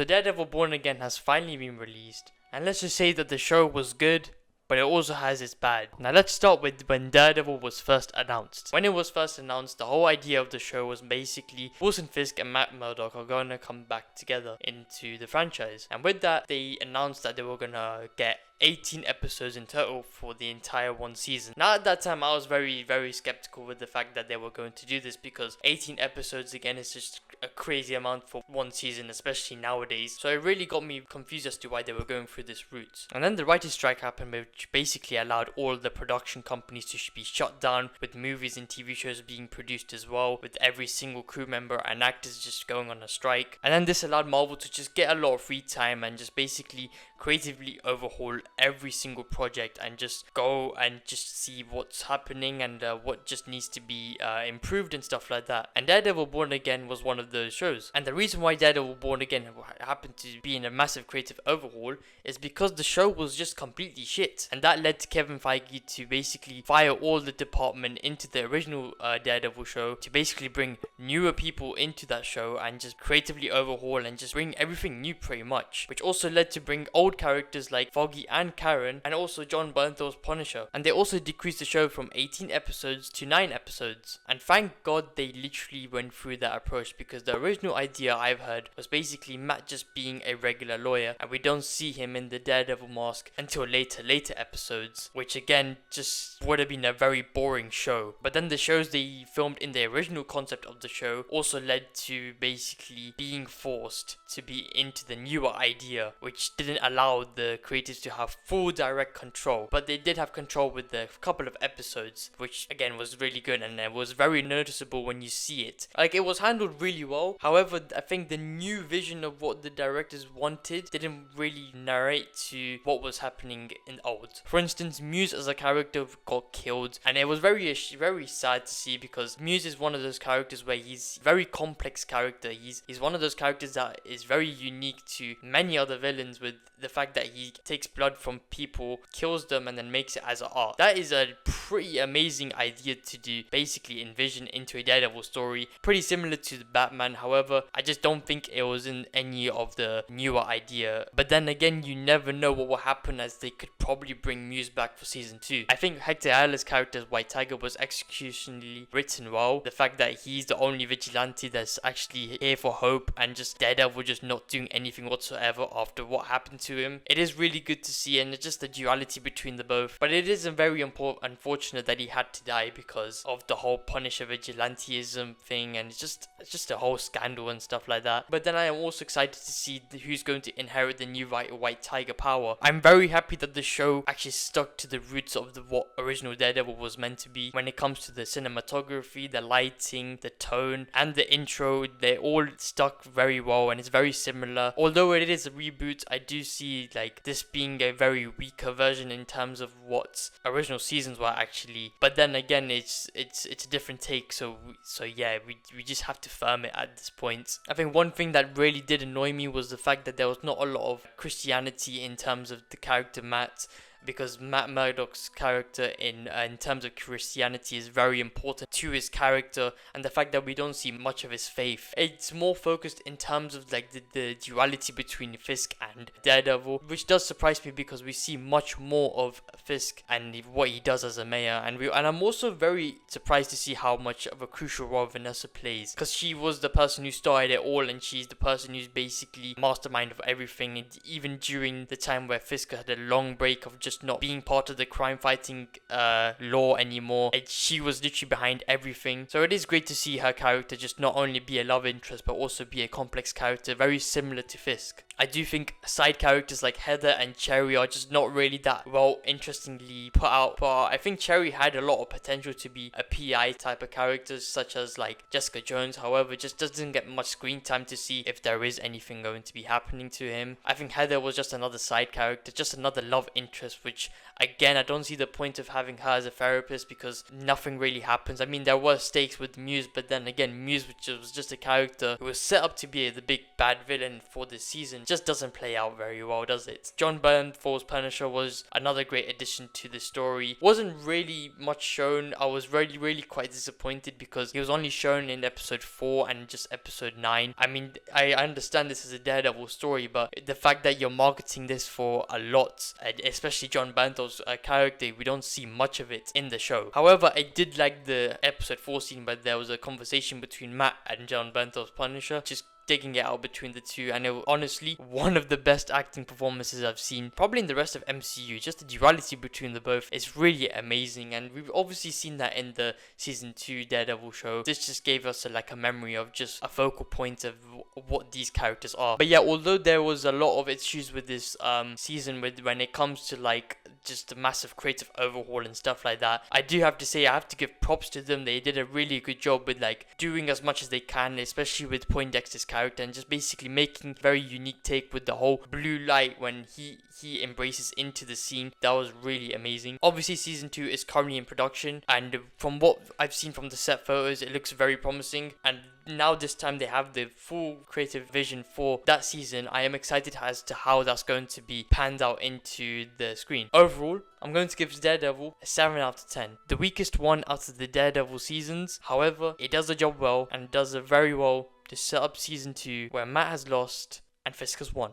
So Daredevil Born Again has finally been released, and let's just say that the show was good, but it also has its bad. Now let's start with when Daredevil was first announced. When it was first announced, the whole idea of the show was basically Wilson Fisk and Matt Murdock are going to come back together into the franchise. And with that, they announced that they were going to get 18 episodes in total for the entire one season. Now at that time I was very skeptical with the fact that they were going to do this, because 18 episodes again is just a crazy amount for one season, especially nowadays. So it really got me confused as to why they were going through this route. And then the writer's strike happened, which basically allowed all the production companies to be shut down, with movies and TV shows being produced as well, with every single crew member and actors just going on a strike. And then this allowed Marvel to just get a lot of free time and just basically creatively overhaul every single project and just go and just see what's happening and what just needs to be improved and stuff like that. And Daredevil Born Again was one of those shows. And the reason why Daredevil Born Again happened to be in a massive creative overhaul is because the show was just completely shit. And that led to Kevin Feige to basically fire all the department into the original Daredevil show, to basically bring newer people into that show and just creatively overhaul and just bring everything new pretty much. Which also led to bring old characters like Foggy and Karen, and also John Bernthal's Punisher. And they also decreased the show from 18 episodes to 9 episodes. And thank God they literally went through that approach, because the original idea I've heard was basically Matt just being a regular lawyer, and we don't see him in the Daredevil mask until later episodes, which again just would have been a very boring show. But then the shows they filmed in the original concept of the show also led to basically being forced to be into the newer idea, which didn't allow the creators to have full direct control, but they did have control with the couple of episodes, which again was really good, and it was very noticeable when you see it. Like, it was handled really well. However, I think the new vision of what the directors wanted didn't really narrate to what was happening in old. For instance, Muse as a character got killed, and it was very sad to see, because Muse is one of those characters where he's a very complex character. He's one of those characters that is very unique to many other villains, with the fact that he takes blood from people, kills them, and then makes it as art. That is a pretty amazing idea to do, basically envision into a Daredevil story, pretty similar to the Batman. However, I just don't think it was in any of the newer idea. But then again, you never know what will happen, as they could probably bring Muse back for season 2. I think Hector Ayala's character as White Tiger was executionally written well. The fact that he's the only vigilante that's actually here for hope, and just Daredevil just not doing anything whatsoever after what happened to him. It is really good to see, and it's just the duality between the both. But it is a very unfortunate that he had to die because of the whole Punisher vigilanteism thing, and it's just a whole scandal and stuff like that. But then I am also excited to see who's going to inherit the new White Tiger power. I'm very happy that the show actually stuck to the roots of what original Daredevil was meant to be. When it comes to the cinematography, the lighting, the tone, and the intro, they all stuck very well, and it's very similar. Although it is a reboot, I do see like this being a very weaker version in terms of what original seasons were actually. But then again, it's a different take, so yeah, we just have to firm it at this point. I think one thing that really did annoy me was the fact that there was not a lot of Christianity in terms of the character Matt, because Matt Murdock's character in terms of Christianity is very important to his character, and the fact that we don't see much of his faith. It's more focused in terms of like the duality between Fisk and Daredevil, which does surprise me, because we see much more of Fisk and what he does as a mayor, and I'm also very surprised to see how much of a crucial role Vanessa plays, because she was the person who started it all, and she's the person who's basically mastermind of everything. And even during the time where Fisk had a long break of just not being part of the crime fighting law anymore, she was literally behind everything. So it is great to see her character just not only be a love interest, but also be a complex character, very similar to Fisk. I do think side characters like Heather and Cherry are just not really that well interestingly put out, but I think Cherry had a lot of potential to be a PI type of character, such as like Jessica Jones. However, just doesn't get much screen time to see if there is anything going to be happening to him. I think Heather was just another side character, just another love interest, which again, I don't see the point of having her as a therapist, because nothing really happens. I mean, there were stakes with Muse, but then again, Muse, which was just a character who was set up to be the big bad villain for this season, just doesn't play out very well, does it? John Bernthal's Punisher was another great addition to the story. Wasn't really much shown. I was really quite disappointed because he was only shown in episode 4 and just episode 9. I mean, I understand this is a Daredevil story, but the fact that you're marketing this for a lot, especially John Bernthal's character, we don't see much of it in the show. However, I did like the episode 4 scene, but there was a conversation between Matt and John Bernthal's Punisher, just digging it out between the two, and it was honestly one of the best acting performances I've seen probably in the rest of MCU. Just the duality between the both is really amazing, and we've obviously seen that in the season 2 Daredevil show. This just gave us a memory of just a focal point of what these characters are. But yeah, although there was a lot of issues with this season when it comes to just a massive creative overhaul and stuff like that, I do have to say I have to give props to them. They did a really good job with doing as much as they can, especially with Poindexter's character, and just basically making a very unique take with the whole blue light when he embraces into the scene. That was really amazing. Obviously season 2 is currently in production, and from what I've seen from the set photos, it looks very promising, and now this time they have the full creative vision for that season. I am excited as to how that's going to be panned out into the screen. Overall, I'm going to give Daredevil a 7 out of 10. The weakest one out of the Daredevil seasons. However, it does the job well, and does it very well to set up season 2 where Matt has lost and Fisk has won.